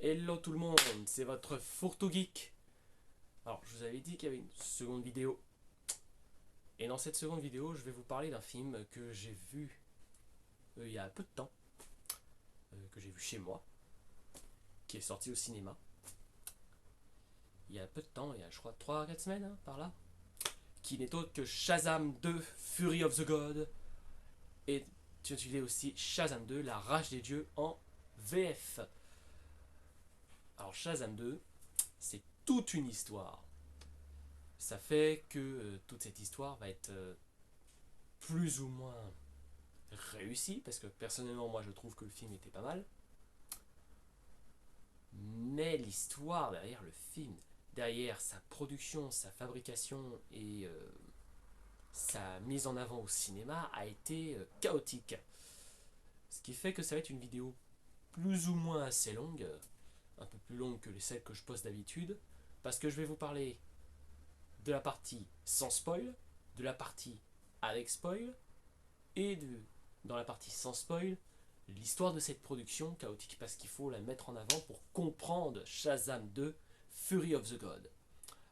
Hello tout le monde, c'est votre Fourtou Geek. Alors, je vous avais dit qu'il y avait une seconde vidéo. Et dans cette seconde vidéo, je vais vous parler d'un film que j'ai vu il y a peu de temps, que j'ai vu chez moi, qui est sorti au cinéma. Il y a peu de temps, il y a je crois 3 4 semaines, hein, par là. Qui n'est autre que Shazam 2, Fury of the God. Et tu as aussi Shazam 2, La Rage des Dieux en VF. Alors Shazam 2, c'est toute une histoire. Ça fait que toute cette histoire va être plus ou moins réussie, parce que personnellement moi je trouve que le film était pas mal, mais l'histoire derrière le film, derrière sa production, sa fabrication et sa mise en avant au cinéma a été chaotique. Ce qui fait que ça va être une vidéo plus ou moins assez longue, un peu plus longue que les celles que je poste d'habitude, parce que je vais vous parler de la partie sans spoil, de la partie avec spoil, et dans la partie sans spoil, l'histoire de cette production chaotique, parce qu'il faut la mettre en avant pour comprendre Shazam 2 Fury of the God.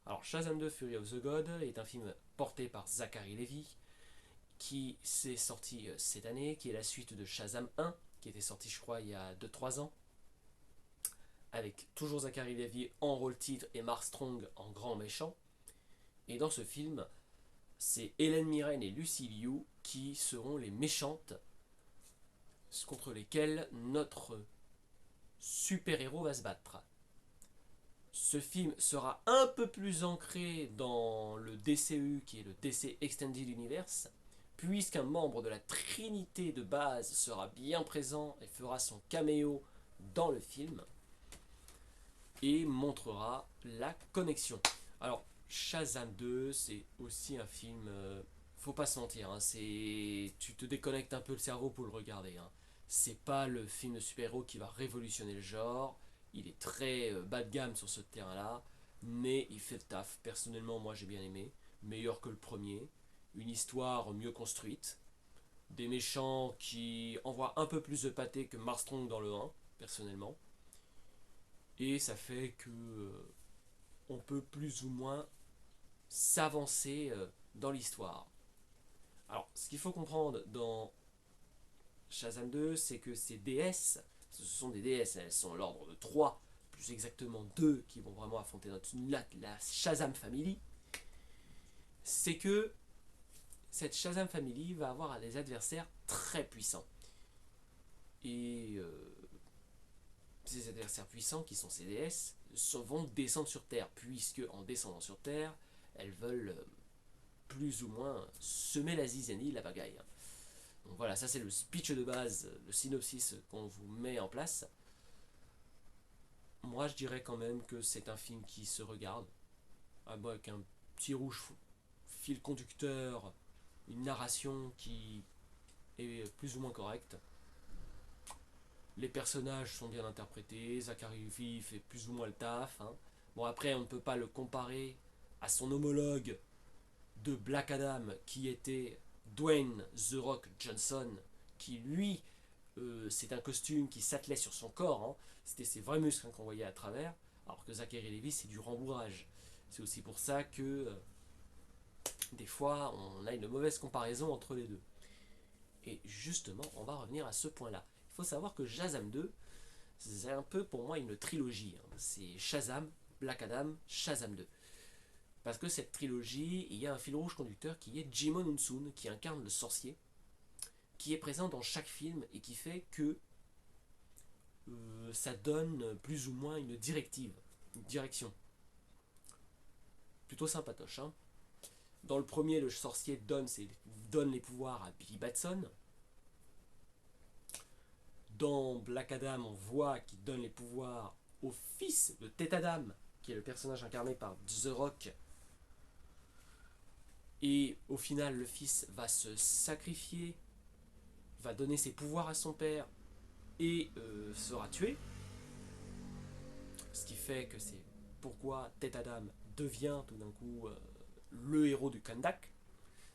Alors Shazam 2 Fury of the God est un film porté par Zachary Levi qui s'est sorti cette année, qui est la suite de Shazam 1 qui était sorti je crois il y a 2 3 ans, avec toujours Zachary Levi en rôle titre et Mark Strong en grand méchant. Et dans ce film, c'est Helen Mirren et Lucy Liu qui seront les méchantes contre lesquelles notre super-héros va se battre. Ce film sera un peu plus ancré dans le DCU, qui est le DC Extended Universe, puisqu'un membre de la Trinité de base sera bien présent et fera son caméo dans le film et montrera la connexion. Alors, Shazam 2, c'est aussi un film, faut pas se mentir, hein, tu te déconnectes un peu le cerveau pour le regarder. Hein. C'est pas le film de super-héros qui va révolutionner le genre. Il est très bas de gamme sur ce terrain-là, mais il fait le taf. Personnellement, moi j'ai bien aimé. Meilleur que le premier. Une histoire mieux construite. Des méchants qui envoient un peu plus de pâté que Marstrong dans le 1, personnellement. Et ça fait que on peut plus ou moins s'avancer dans l'histoire. Alors, ce qu'il faut comprendre dans Shazam 2, c'est que ces déesses, ce sont des déesses, elles sont à l'ordre de 3, plus exactement 2 qui vont vraiment affronter la Shazam Family. C'est que cette Shazam Family va avoir des adversaires très puissants. Et ces adversaires puissants, qui sont ces déesses, vont descendre sur Terre, puisque en descendant sur Terre, elles veulent plus ou moins semer la zizanie, la bagaille. Donc voilà, ça c'est le speech de base, le synopsis qu'on vous met en place. Moi je dirais quand même que c'est un film qui se regarde, avec un petit rouge fil conducteur, une narration qui est plus ou moins correcte. Les personnages sont bien interprétés, Zachary Levi fait plus ou moins le taf. Hein. Bon après on ne peut pas le comparer à son homologue de Black Adam qui était Dwayne The Rock Johnson, qui lui, c'est un costume qui s'attelait sur son corps, hein. C'était ses vrais muscles qu'on voyait à travers, alors que Zachary Levi c'est du rembourrage. C'est aussi pour ça que des fois on a une mauvaise comparaison entre les deux. Et justement, on va revenir à ce point-là. Il faut savoir que Shazam 2, c'est un peu pour moi une trilogie. Hein. C'est Shazam, Black Adam, Shazam 2. Parce que cette trilogie, il y a un fil rouge conducteur qui est Jimon Unsun, qui incarne le sorcier, qui est présent dans chaque film et qui fait que ça donne plus ou moins une directive, une direction. Plutôt sympatoche. Hein. Dans le premier, le sorcier donne les pouvoirs à Billy Batson. Dans Black Adam, on voit qu'il donne les pouvoirs au fils de Tet Adam, qui est le personnage incarné par The Rock. Et au final, le fils va se sacrifier, va donner ses pouvoirs à son père et sera tué. Ce qui fait que c'est pourquoi Tet Adam devient tout d'un coup le héros du Kandak.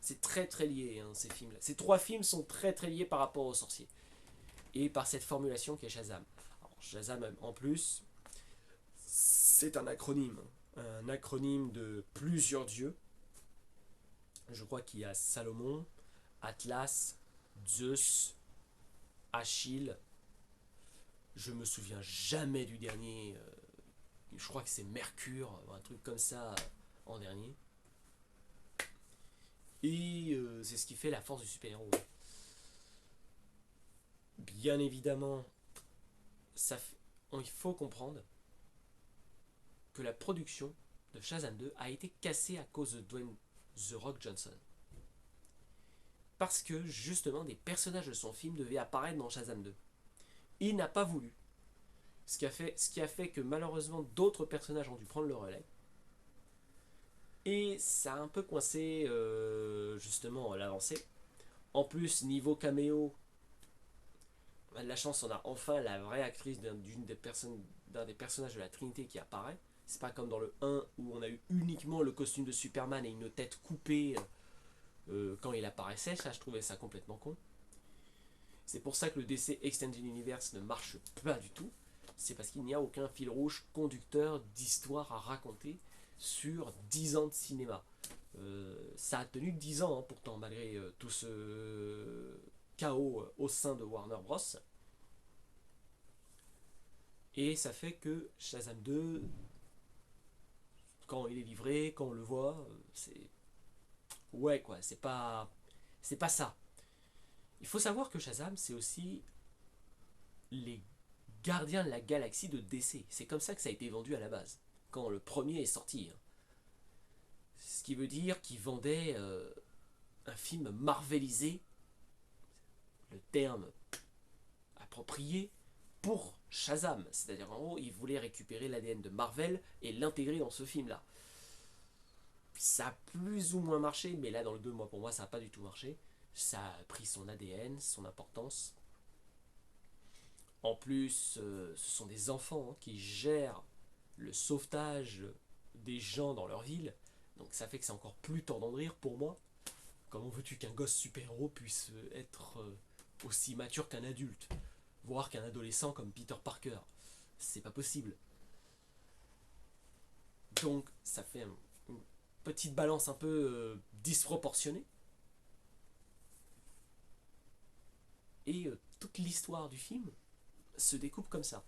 C'est très très lié, hein, ces films-là. Ces 3 films sont très très liés par rapport au sorcier. Et par cette formulation qui est Shazam. Alors, Shazam en plus, C'est un acronyme de plusieurs dieux. Je crois qu'il y a Salomon, Atlas, Zeus, Achille. Je me souviens jamais du dernier. Je crois que c'est Mercure, un truc comme ça en dernier. Et c'est ce qui fait la force du super-héros. Bien évidemment, il faut comprendre que la production de Shazam 2 a été cassée à cause de Dwayne The Rock Johnson. Parce que justement des personnages de son film devaient apparaître dans Shazam 2. Il n'a pas voulu. Ce qui a fait que malheureusement d'autres personnages ont dû prendre le relais. Et ça a un peu coincé justement l'avancée. En plus, niveau caméo, on a de la chance, on a enfin la vraie actrice d'un des personnages de la Trinité qui apparaît. C'est pas comme dans le 1 où on a eu uniquement le costume de Superman et une tête coupée quand il apparaissait. Ça, je trouvais ça complètement con. C'est pour ça que le DC Extended Universe ne marche pas du tout. C'est parce qu'il n'y a aucun fil rouge conducteur d'histoire à raconter sur 10 ans de cinéma. Ça a tenu 10 ans pourtant, malgré tout ce chaos au sein de Warner Bros. Et ça fait que Shazam 2, quand il est livré, quand on le voit, c'est... Ouais quoi, c'est pas ça. Il faut savoir que Shazam, c'est aussi les gardiens de la galaxie de DC. C'est comme ça que ça a été vendu à la base, quand le premier est sorti. Ce qui veut dire qu'il vendait un film marvelisé, le terme approprié, pour Shazam. C'est-à-dire en gros, il voulait récupérer l'ADN de Marvel et l'intégrer dans ce film-là. Ça a plus ou moins marché, mais là dans le 2 mois pour moi ça n'a pas du tout marché. Ça a pris son ADN, son importance. En plus, ce sont des enfants qui gèrent le sauvetage des gens dans leur ville. Donc ça fait que c'est encore plus tordant de rire pour moi. Comment veux-tu qu'un gosse super-héros puisse être aussi mature qu'un adulte, voire qu'un adolescent comme Peter Parker? C'est pas possible. Donc ça fait une petite balance un peu disproportionnée. Et toute l'histoire du film se découpe comme ça.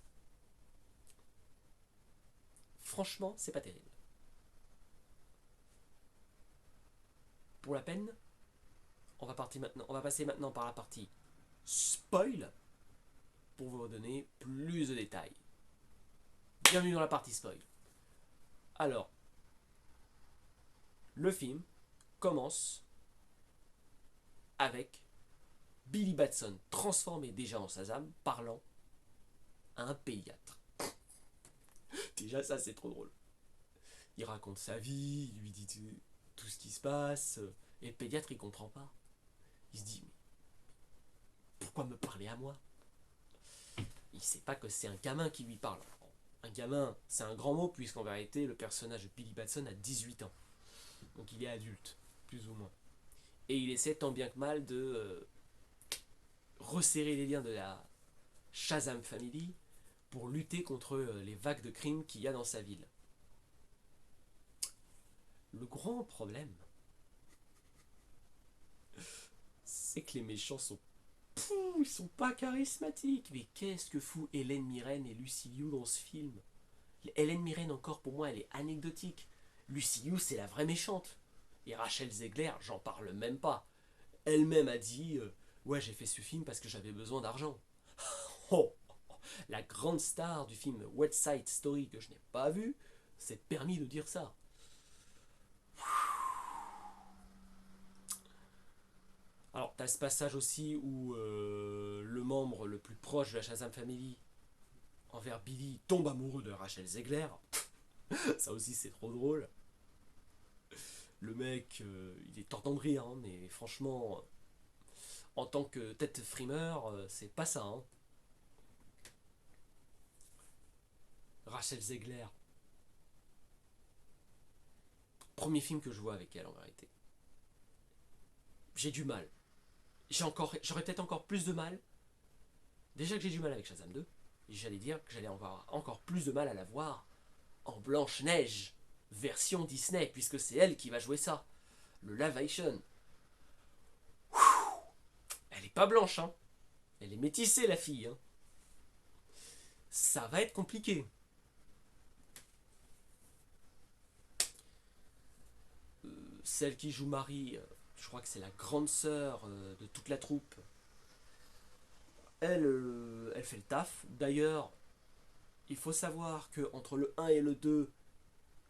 Franchement, c'est pas terrible. Pour la peine, on va passer maintenant par la partie spoil pour vous redonner plus de détails. Bienvenue dans la partie spoil. Alors, le film commence avec Billy Batson transformé déjà en Shazam, parlant à un pédiatre. Déjà ça c'est trop drôle. Il raconte sa vie, il lui dit tout ce qui se passe, et le pédiatre il comprend pas. Il se dit mais pourquoi me parler à moi? Il sait pas que c'est un gamin qui lui parle. Un gamin, c'est un grand mot puisqu'en vérité le personnage de Billy Batson a 18 ans. Donc il est adulte, plus ou moins. Et il essaie tant bien que mal de resserrer les liens de la Shazam Family pour lutter contre les vagues de crimes qu'il y a dans sa ville. Le grand problème, c'est que les méchants sont... ils sont pas charismatiques. Mais qu'est-ce que fout Hélène Mirren et Lucy Liu dans ce film? Hélène Mirren encore pour moi elle est anecdotique. Lucy Liu c'est la vraie méchante. Et Rachel Zegler, j'en parle même pas. Elle-même a dit ouais j'ai fait ce film parce que j'avais besoin d'argent. Oh, la grande star du film West Side Story que je n'ai pas vu s'est permis de dire ça. Alors, t'as ce passage aussi où le membre le plus proche de la Shazam Family, envers Billy, tombe amoureux de Rachel Zegler. Ça aussi, c'est trop drôle. Le mec, il est tordant de rire, hein, mais franchement, en tant que tête frimeur, c'est pas ça. Hein. Rachel Zegler. Premier film que je vois avec elle, en vérité. J'ai du mal. J'aurais peut-être encore plus de mal. Déjà que j'ai du mal avec Shazam 2, j'allais dire que j'allais avoir encore plus de mal à la voir en Blanche-Neige, version Disney, puisque c'est elle qui va jouer ça. Le live action. Elle est pas blanche, hein. Elle est métissée, la fille, hein. Ça va être compliqué. Celle qui joue Marie, je crois que c'est la grande sœur de toute la troupe. Elle fait le taf. D'ailleurs, il faut savoir que entre le 1 et le 2,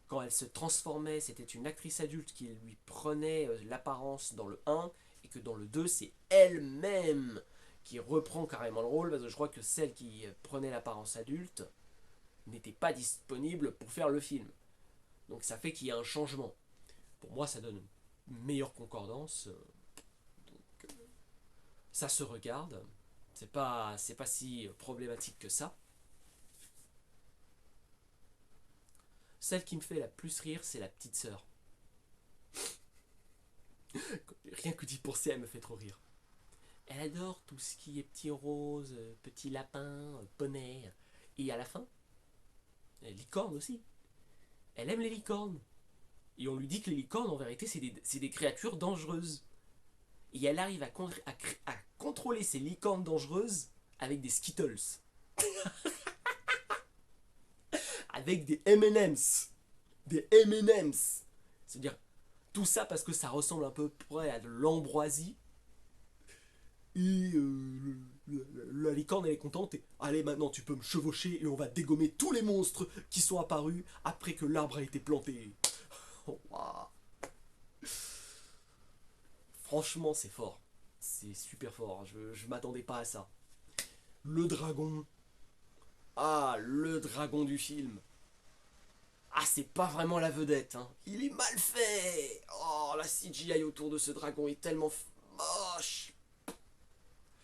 quand elle se transformait, c'était une actrice adulte qui lui prenait l'apparence dans le 1, et que dans le 2, c'est elle-même qui reprend carrément le rôle, parce que je crois que celle qui prenait l'apparence adulte n'était pas disponible pour faire le film. Donc ça fait qu'il y a un changement. Pour moi, ça donne une meilleure concordance. Ça se regarde. C'est pas si problématique que ça. Celle qui me fait la plus rire, c'est la petite sœur. Rien que d'y penser, elle me fait trop rire. Elle adore tout ce qui est petit rose, petit lapin, poney. Et à la fin, licorne aussi. Elle aime les licornes. Et on lui dit que les licornes, en vérité, c'est des créatures dangereuses. Et elle arrive à contrôler ces licornes dangereuses avec des Skittles. Avec des M&M's. Des M&M's. C'est-à-dire, tout ça parce que ça ressemble un peu près à de l'ambroisie. Et la licorne, elle est contente. Et allez, maintenant, tu peux me chevaucher et on va dégommer tous les monstres qui sont apparus après que l'arbre a été planté. Oh, wow. Franchement, c'est fort. C'est super fort. Je m'attendais pas à ça. Le dragon. Ah, le dragon du film. Ah, c'est pas vraiment la vedette, hein. Il est mal fait. Oh, la CGI autour de ce dragon est tellement moche.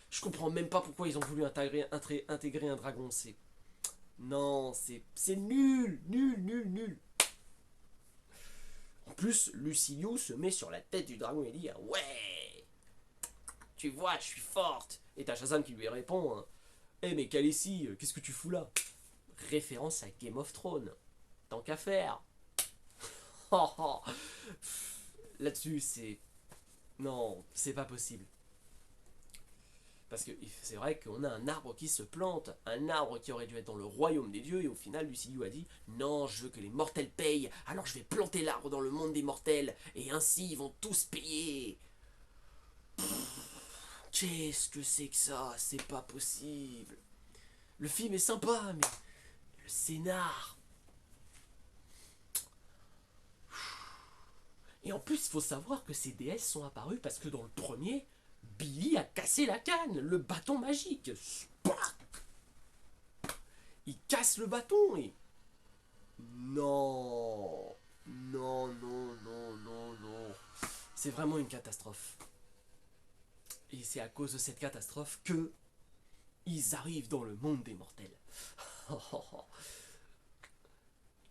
Je comprends même pas pourquoi ils ont voulu intégrer un dragon. C'est... Non, c'est nul, nul, nul, nul. En plus, Lucilio se met sur la tête du dragon et dit « Ouais, tu vois, je suis forte !» Et t'as Shazam qui lui répond hein, « Eh mais Khaleesi, qu'est-ce que tu fous là ?» Référence à Game of Thrones. Tant qu'à faire. Là-dessus, c'est... Non, c'est pas possible. Parce que c'est vrai qu'on a un arbre qui se plante, un arbre qui aurait dû être dans le royaume des dieux, et au final, Luciliou a dit « Non, je veux que les mortels payent, alors je vais planter l'arbre dans le monde des mortels, et ainsi ils vont tous payer. » Qu'est-ce que c'est que ça? C'est pas possible. Le film est sympa, mais le scénar... Et en plus, il faut savoir que ces déesses sont apparues parce que dans le premier, Billy a cassé la canne, le bâton magique. Il casse le bâton et... Non. Non, non, non, non, non. C'est vraiment une catastrophe. Et c'est à cause de cette catastrophe que ils arrivent dans le monde des mortels.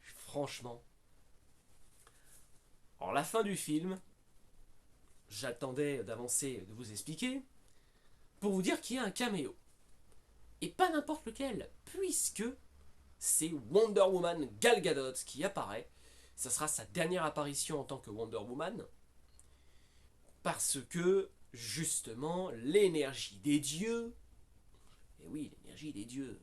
Franchement. Alors la fin du film, j'attendais d'avancer, de vous expliquer, pour vous dire qu'il y a un caméo. Et pas n'importe lequel, puisque c'est Wonder Woman Gal Gadot qui apparaît. Ça sera sa dernière apparition en tant que Wonder Woman. Parce que, justement, l'énergie des dieux, et oui, l'énergie des dieux,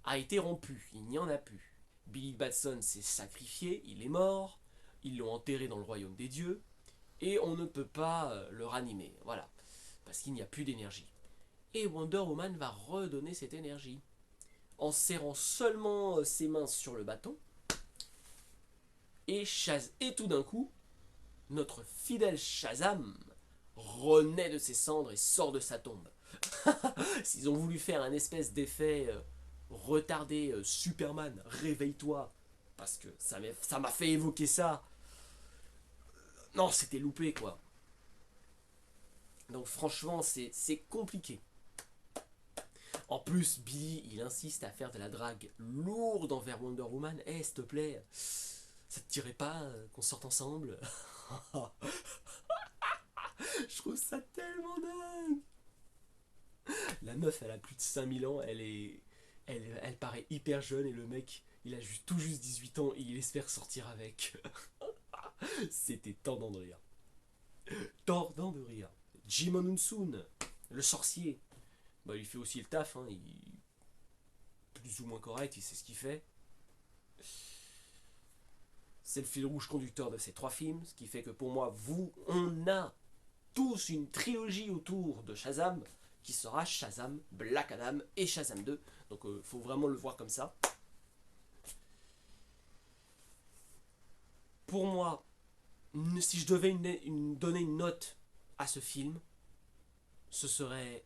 a été rompue. Il n'y en a plus. Billy Batson s'est sacrifié, il est mort. Ils l'ont enterré dans le royaume des dieux. Et on ne peut pas le ranimer. Voilà. Parce qu'il n'y a plus d'énergie. Et Wonder Woman va redonner cette énergie. En serrant seulement ses mains sur le bâton. Et tout d'un coup, notre fidèle Shazam renaît de ses cendres et sort de sa tombe. S'ils ont voulu faire un espèce d'effet retardé, Superman, réveille-toi, parce que ça m'a fait évoquer ça. Non, c'était loupé, quoi. Donc franchement, c'est compliqué. En plus, Billy, il insiste à faire de la drague lourde envers Wonder Woman. Eh, s'il te plaît, ça te dirait pas qu'on sorte ensemble? Je trouve ça tellement dingue. La meuf, elle a plus de 5000 ans, elle est elle paraît hyper jeune et le mec, il a tout juste 18 ans et il espère sortir avec. C'était tordant de rire. Tordant de rire. Jimon Unsun, le sorcier. Bah, il fait aussi le taf, hein. Il est plus ou moins correct, il sait ce qu'il fait. C'est le fil rouge conducteur de ces 3 films, ce qui fait que pour moi, on a tous une trilogie autour de Shazam, qui sera Shazam, Black Adam et Shazam 2. Donc faut vraiment le voir comme ça. Pour moi, si je devais donner une note à ce film, ce serait...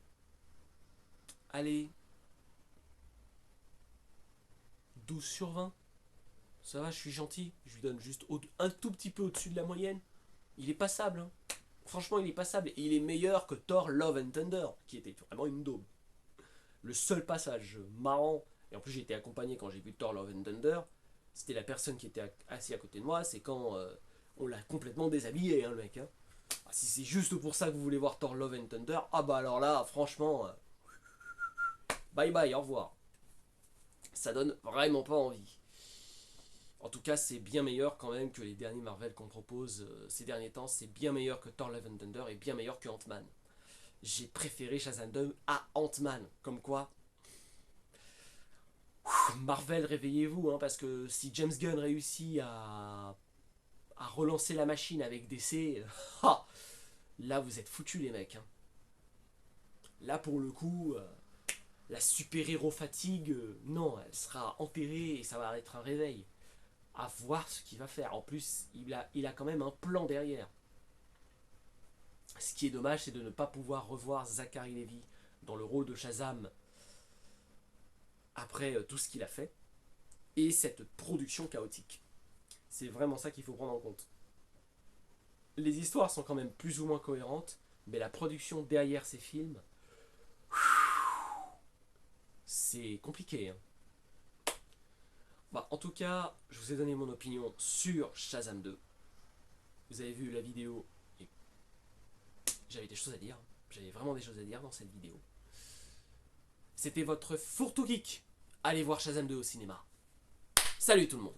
Allez... 12/20. Ça va, je suis gentil. Je lui donne juste un tout petit peu au-dessus de la moyenne. Il est passable, hein. Franchement, il est passable. Et il est meilleur que Thor Love and Thunder, qui était vraiment une daube. Le seul passage marrant, et en plus j'ai été accompagné quand j'ai vu Thor Love and Thunder, c'était la personne qui était assise à côté de moi, c'est quand on l'a complètement déshabillé, hein, le mec. Hein. Ah, si c'est juste pour ça que vous voulez voir Thor Love and Thunder, ah bah alors là, franchement, bye bye, au revoir. Ça donne vraiment pas envie. En tout cas, c'est bien meilleur quand même que les derniers Marvel qu'on propose ces derniers temps. C'est bien meilleur que Thor Love and Thunder et bien meilleur que Ant-Man. J'ai préféré Shazam 2 à Ant-Man. Comme quoi, Marvel, réveillez-vous, hein, parce que si James Gunn réussit à relancer la machine avec DC, là vous êtes foutus les mecs. Hein. Là pour le coup, la super-héros fatigue, non, elle sera enterrée et ça va être un réveil. À voir ce qu'il va faire. En plus, il a quand même un plan derrière. Ce qui est dommage, c'est de ne pas pouvoir revoir Zachary Levi dans le rôle de Shazam après tout ce qu'il a fait. Et cette production chaotique. C'est vraiment ça qu'il faut prendre en compte. Les histoires sont quand même plus ou moins cohérentes, mais la production derrière ces films, c'est compliqué. Hein. Bah, en tout cas, je vous ai donné mon opinion sur Shazam 2. Vous avez vu la vidéo et j'avais des choses à dire. J'avais vraiment des choses à dire dans cette vidéo. C'était votre fourre-tout geek. Allez voir Shazam 2 au cinéma. Salut tout le monde.